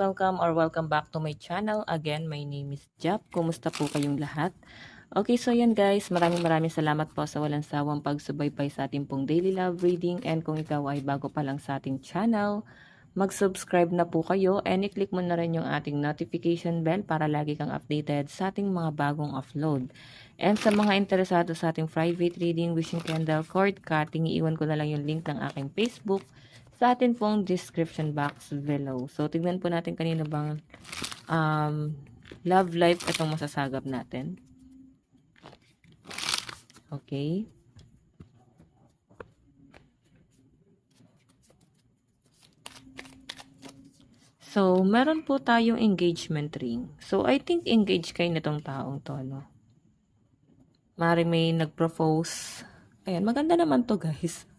welcome or welcome back to my channel. Again, my name is Jap. Kumusta po kayong lahat? Okay, so yan guys, maraming salamat po sa walang sawang pagsubaybay sa ating pong daily love reading. And kung ikaw ay bago pa lang sa ating channel, mag-subscribe na po kayo and i-click mo na rin yung ating notification bell para lagi kang updated sa ating mga bagong upload. And sa mga interesado sa ating private reading, wishing candle, cord cutting, iiwan ko na lang yung link ng aking Facebook sa atin pong description box below. So, tignan po natin kanino bang love life itong masasagap natin. Okay. So, meron po tayong engagement ring. So, I think engaged kayo nitong taong to, no? Mari may nag-propose. Ayan, maganda naman to, guys.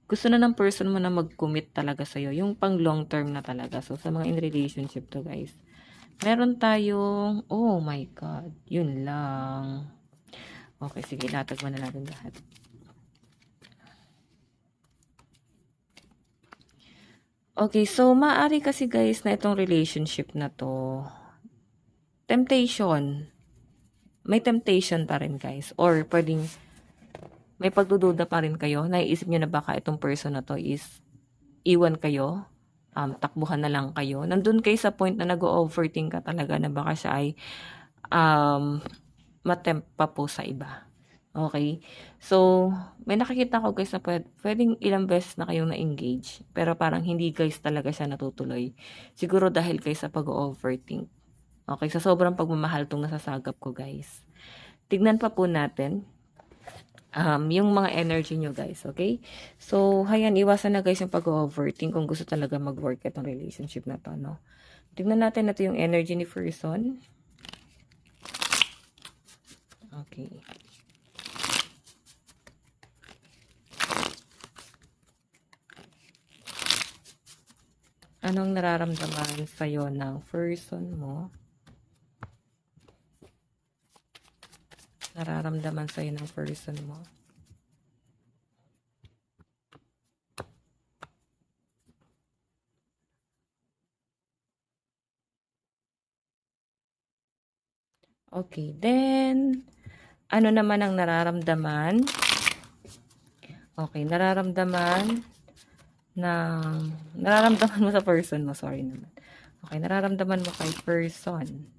Gusto na ng person mo na mag-commit talaga sa'yo. Yung pang long term na talaga. So, sa mga in relationship to, guys. Meron tayong, oh my God, yun lang. Okay, sige, latag mo na natin lahat. Okay, so maaari kasi guys na itong relationship na to, temptation. May temptation pa rin guys. Or pwedeng may pagdududa pa rin kayo. Naiisip nyo na baka itong person na to is iwan kayo. Takbuhan na lang kayo. Nandun kayo sa point na nag-overthink ka talaga na baka siya ay matempt pa po sa iba. Okay? So, may nakikita ko guys na pwedeng ilang beses na kayong na-engage. Pero parang hindi guys talaga siya natutuloy. Siguro dahil kayo sa pag-overthink. Okay? Sa sobrang pagmamahal tong nasasagap ko guys. Tignan pa po natin yung mga energy nyo guys, okay? So, hayan, iwasan na guys yung pag-overthink kung gusto talaga mag-work itong relationship na to, no? Tignan natin yung energy ni person. Okay. Anong nararamdaman sa'yo ng person mo? Nararamdaman sa'yo ng person mo? Okay, then, ano naman ang nararamdaman? Okay, nararamdaman mo sa person mo, sorry naman. Okay, nararamdaman mo kay person.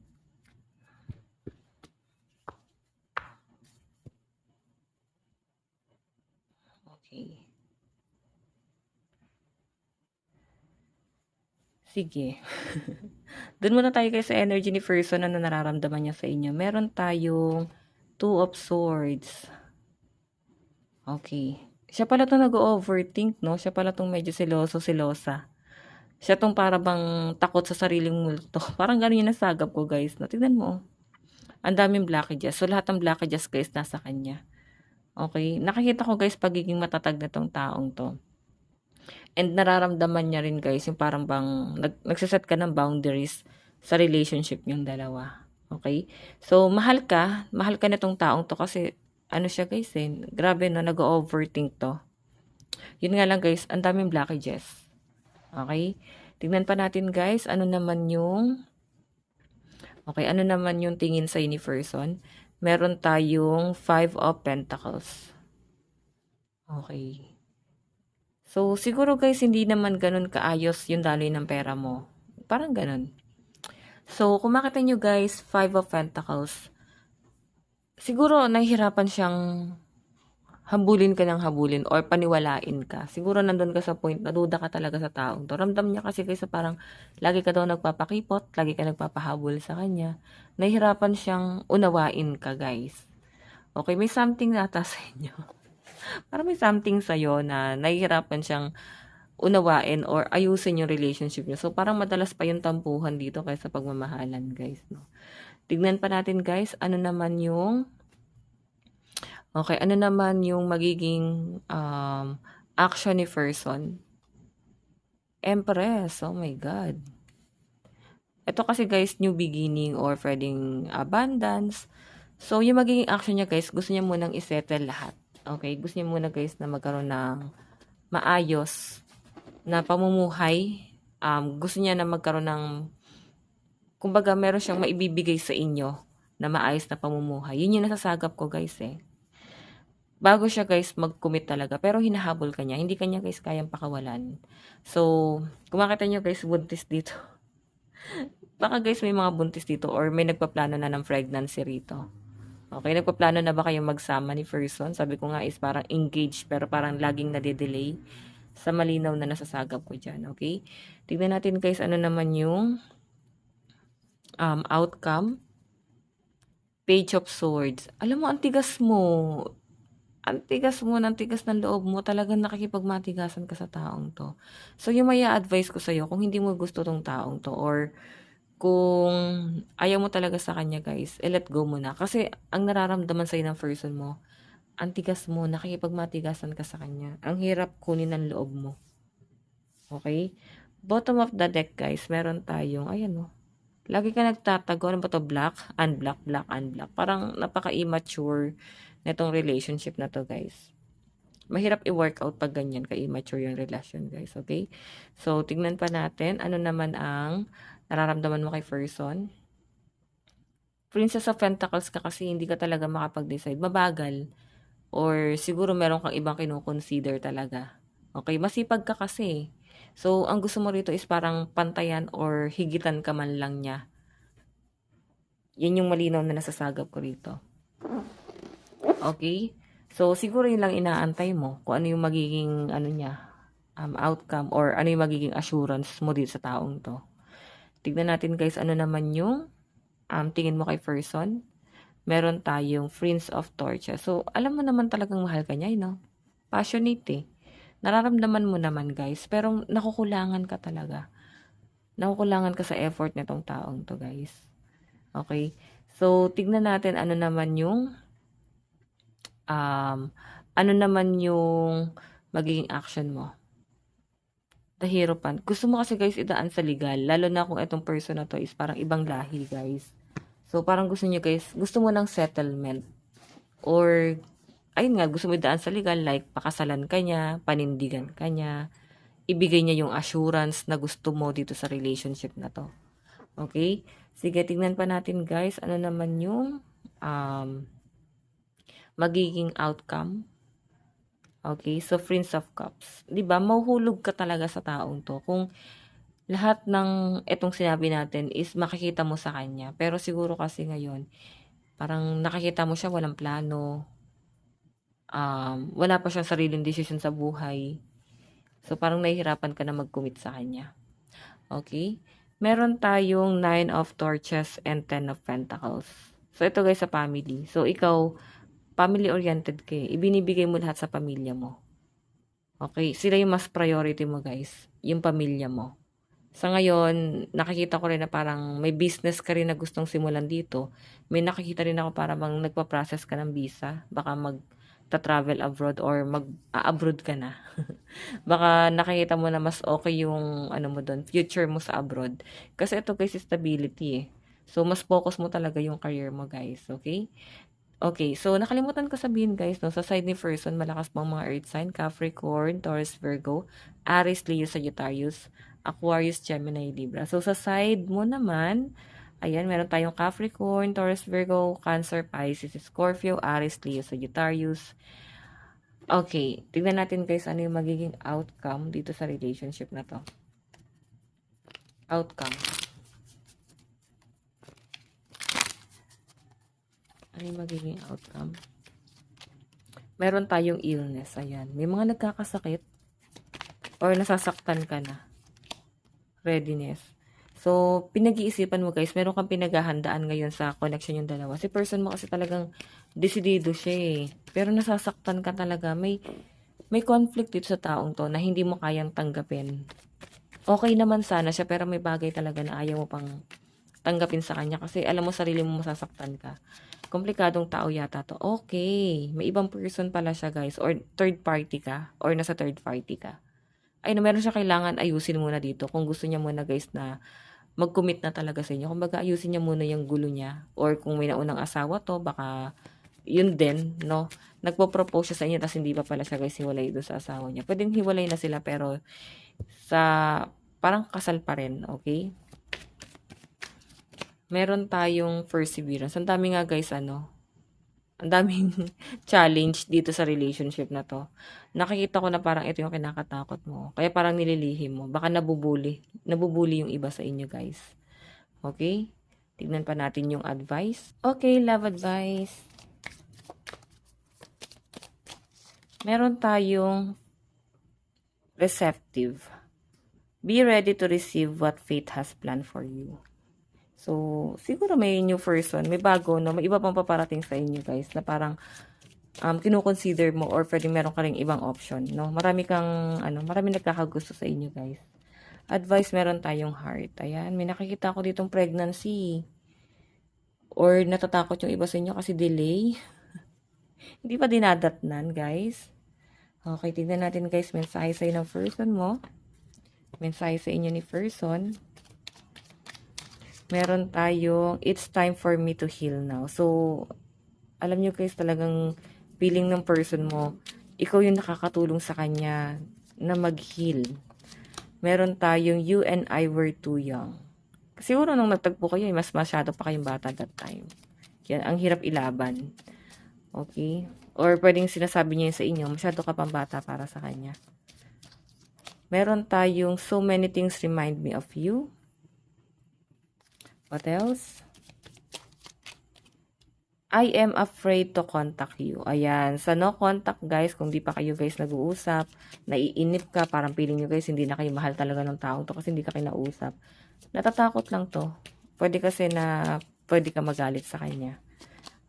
Okay. Sige. Doon muna tayo kayo sa energy ni person na nararamdaman niya sa inyo. Meron tayong 2 of Swords. Okay. Siya pala itong nag-overthink, no? Siya pala itong medyo silosa. Siya itong para bang takot sa sariling multo. Parang gano'n yung nasagap ko, guys. No? Tignan mo. Ang daming blockages. So, lahat ng blockages, guys, nasa kanya. Okay. Nakikita ko, guys, pagiging matatag na itong taong to. And nararamdaman niya rin guys, yung parang bang nagsaset ka ng boundaries sa relationship yung dalawa. Okay? So, mahal ka na tong taong to kasi ano siya guys grabe no, nag-overthink to. Yun nga lang guys, ang daming blockages. Okay? Tingnan pa natin guys, ano naman yung tingin sa ni person. Meron tayong 5 of Pentacles. Okay. So, siguro guys, hindi naman ganun kaayos yung daloy ng pera mo. Parang ganun. So, kung makita nyo guys, 5 of Pentacles, siguro nahihirapan siyang habulin ka ng habulin or paniwalain ka. Siguro nandun ka sa point na duda ka talaga sa taong to. Ramdam niya kasi guys parang lagi ka daw nagpapakipot, lagi ka nagpapahabol sa kanya. Nahihirapan siyang unawain ka guys. Okay, may something nata sa inyo. Parang may something sa'yo na nahihirapan siyang unawain or ayusin yung relationship niyo. So, parang madalas pa yung tampuhan dito kaysa pagmamahalan, guys. No? Tignan pa natin, guys, ano naman yung magiging action ni person. Empress. Oh my God. Ito kasi, guys, new beginning or pwedeng abundance. So, yung magiging action niya, guys, gusto niya munang isettle lahat. Okay, gusto niya muna guys na magkaroon ng maayos na pamumuhay gusto niya na magkaroon ng, kumbaga meron siyang maibibigay sa inyo na maayos na pamumuhay. Yun yung nasasagap ko guys eh. Bago siya guys mag-commit talaga, pero hinahabol ka niya. Hindi kanya guys kayang pakawalan. So, kung makita nyo guys, buntis dito. Baka guys may mga buntis dito or may nagpaplano na ng pregnancy rito. Okay, nagpaplano na ba kayong magsama ni person? Sabi ko nga is parang engaged pero parang laging nade-delay sa malinaw na nasasagap ko dyan. Okay? Tignan natin guys ano naman yung outcome. Page of Swords. Alam mo, ang tigas mo. Ang tigas mo, ng tigas ng loob mo. Talagang nakikipagmatigasan ka sa taong to. So, yung may advice ko sa'yo, kung hindi mo gusto tong taong to or kung ayaw mo talaga sa kanya guys, let go mo na. Kasi ang nararamdaman sa'yo ng person mo, ang tigas mo, nakikipagmatigasan ka sa kanya. Ang hirap kunin ng loob mo. Okay? Bottom of the deck guys, meron tayong, ayan o. Lagi ka nagtatago, ano ba to? Black, unblock, black, unblock. Parang napaka-immature netong relationship na to guys. Mahirap i-workout pag ganyan ka-immature yung relasyon guys, okay? So, tignan pa natin, ano naman ang nararamdaman mo kay person. Princess of Pentacles ka kasi hindi ka talaga makapag-decide. Mabagal. Or siguro meron kang ibang kinoconsider talaga. Okay, masipag ka kasi. So, ang gusto mo rito is parang pantayan or higitan ka man lang niya. Yan yung malinaw na nasasagap ko rito. Okay? So, siguro yun lang inaantay mo kung ano yung magiging ano niya, outcome or ano yung magiging assurance mo dito sa taong to. Tignan natin guys, ano naman yung tingin mo kay person. Meron tayong Prince of Torches. So, alam mo naman talagang mahal ka niya, no? Passionate eh. Nararamdaman mo naman guys, pero nakukulangan ka talaga. Nakukulangan ka sa effort nitong taong to guys. Okay? So, tignan natin ano naman yung magiging action mo. Dahiropan. Gusto mo kasi guys idaan sa legal, lalo na kung itong person na to is parang ibang lahi guys. So, parang gusto niyo guys, gusto mo ng settlement. Or, ayun nga, gusto mo idaan sa legal, like, pakasalan ka niya, panindigan ka niya, ibigay niya yung assurance na gusto mo dito sa relationship na to. Okay? Sige, tignan pa natin guys, ano naman yung magiging outcome. Okay, so Prince of Cups. 'Di ba? Mahuhulog ka talaga sa taong 'to kung lahat ng etong sinabi natin is makikita mo sa kanya. Pero siguro kasi ngayon, parang nakikita mo siya walang plano. Wala pa siyang sariling decision sa buhay. So parang nahihirapan ka na mag-commit sa kanya. Okay? Meron tayong 9 of Torches and 10 of Pentacles. So ito guys sa family. So ikaw family-oriented ka eh. Ibinibigay mo lahat sa pamilya mo. Okay? Sila yung mas priority mo, guys. Yung pamilya mo. Sa ngayon, nakikita ko rin na parang may business ka rin na gustong simulan dito. May nakikita rin ako para bang nagpa-process ka ng visa. Baka mag-travel abroad or mag-abroad ka na. Baka nakikita mo na mas okay yung ano mo doon, future mo sa abroad. Kasi ito guys, stability eh. So, mas focus mo talaga yung career mo, guys. Okay? Okay, so nakalimutan ko sabihin guys, no, sa side ni person, malakas pang mga earth sign, Capricorn, Taurus, Virgo, Aries, Leo, Sagittarius, Aquarius, Gemini, Libra. So sa side mo naman, ayan, meron tayong Capricorn, Taurus, Virgo, Cancer, Pisces, Scorpio, Aries, Leo, Sagittarius. Okay, tignan natin guys ano yung magiging outcome dito sa relationship na to. Outcome. Ano yung magiging outcome? Meron tayong illness. Ayan. May mga nagkakasakit or nasasaktan ka na. Readiness. So, pinag-iisipan mo guys, meron kang pinaghahandaan ngayon sa connection yung dalawa. Si person mo kasi talagang desidido siya eh. Pero nasasaktan ka talaga. May conflict dito sa taong to na hindi mo kayang tanggapin. Okay naman sana siya pero may bagay talaga na ayaw mo pang tanggapin sa kanya kasi alam mo sarili mo masasaktan ka. Komplikadong tao yata to. Okay. May ibang person pala siya guys. Or third party ka. Or nasa third party ka. Ay na meron siya kailangan ayusin muna dito. Kung gusto niya muna guys na mag-commit na talaga sa inyo. Kung baga ayusin niya muna yung gulo niya. Or kung may naunang asawa to, baka yun din, no? Nagpo-propose siya sa inyo tapos hindi pa pala siya guys hiwalay doon sa asawa niya. Pwedeng hiwalay na sila pero sa parang kasal pa rin, okay? Meron tayong perseverance. Ang dami nga guys, ang daming challenge dito sa relationship na to. Nakikita ko na parang ito yung kinakatakot mo. Kaya parang nililihim mo. Baka nabubuli. Nabubuli yung iba sa inyo guys. Okay? Tignan pa natin yung advice. Okay, love advice. Meron tayong receptive. Be ready to receive what fate has planned for you. So, siguro may new person, may bago, no? May iba pang paparating sa inyo, guys, na parang kino-consider mo or pwedeng meron ka ring ibang option, no? Marami nagkakagusto sa inyo, guys. Advice, meron tayong heart. Ayan, may nakikita ko ditong pregnancy. Or natatakot yung iba sa inyo kasi delay. Hindi pa dinadatnan, guys. Okay, tignan natin, guys, mensahe sa'yo ng person mo. Mensahe sa inyo ni person. Meron tayong, it's time for me to heal now. So, alam nyo guys, talagang feeling ng person mo, ikaw yung nakakatulong sa kanya na mag-heal. Meron tayong, you and I were too young. Siguro nung nagtagpo kayo, mas masyado pa kayong bata that time. Yan, ang hirap ilaban. Okay? Or pwedeng sinasabi niya yun sa inyo, masyado ka pang bata para sa kanya. Meron tayong, so many things remind me of you. What else? I am afraid to contact you. Ayan. Sa no contact, guys, kung di pa kayo, guys, nag-uusap, naiinip ka, parang feeling nyo, guys, hindi na kayo mahal talaga ng taong to kasi hindi ka kinausap. Natatakot lang to. Pwede kasi na, pwede ka magalit sa kanya.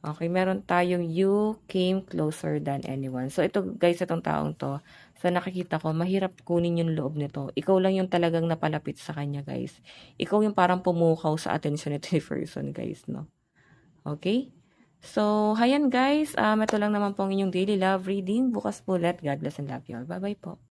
Okay, meron tayong you came closer than anyone. So, ito, guys, itong taong to, sa nakikita ko, mahirap kunin yung loob nito. Ikaw lang yung talagang napalapit sa kanya, guys. Ikaw yung parang pumukaw sa attention nito ni person, guys, no? Okay? So, hayan guys. Ito lang naman po ang inyong daily love reading. Bukas po ulit. God bless and love you all. Bye-bye po.